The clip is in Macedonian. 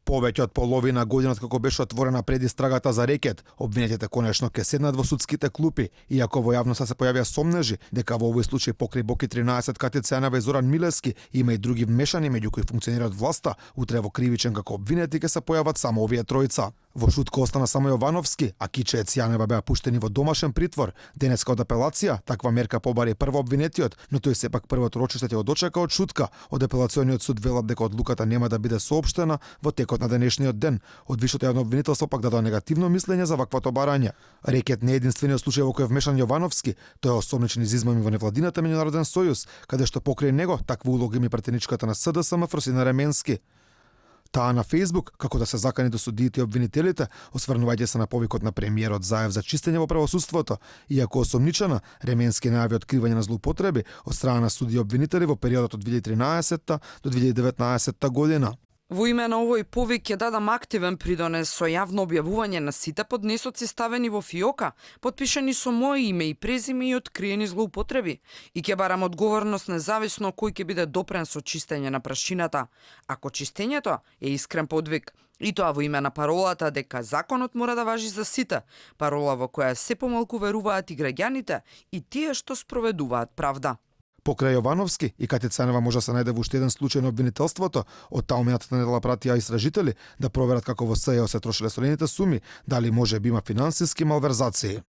Повеќе од половина година како беше отворена предистрагата за рекет, обвинетите конечно ќе седнат во судските клупи, иако во јавноста се појавија сомнежи дека во овој случај покрај Боки 13, Кати Ценева и Зоран Милевски има и други вмешани меѓу кои функционираат власта, утре во кривичен како обвинети ќе се појават само овие тројца. Во шутка остана само Јовановски, а Киче и Цјанева беа пуштени во домашен притвор. Денеска од апелација, таква мерка побари прво обвинетиот, но тој сепак првото рочиште ќе го дочека од шутка. Од апелациониот суд велат дека одлуката нема да биде соопштена во текот на денешниот ден. Од висшето јавно обвинителство пак дадоа негативно мислење за ваквото барање. Рекет не е единствениот случај во кој е вмешан Јовановски, тој е осомничен из измами во невладината меѓународен сојуз, каде што покрај него таква улога има и претеничката на СДСМ Фросина Ременски. Таа на Facebook, како да се закани до судиите и обвинителите, осврнувајќи се на повикот на премиерот Заев за чистење во правосудството, иако осомничена, Ременски најави откривање на злоупотреби од страна на суди и обвинители во периодот од 2013 до 2019 година. Во име на овој повик ќе дадам активен придонес со јавно објавување на сите поднесоци ставени во фиока, подпишани со моје име и презиме и откриени злоупотреби, и ќе барам одговорност независно кој ќе биде допрен со чистење на прашината, ако чистењето е искрен подвиг. И тоа во име на паролата дека законот мора да важи за сите, парола во која се помалку веруваат и граѓаните и тие што спроведуваат правда. Покрај Јовановски и Кати Ценева може да се најде во уште еден случај на обвинителството. Од таа минатата недела пратија истражители да проверат како во СЕО се трошеле солените суми, дали може би има финансиски малверзации.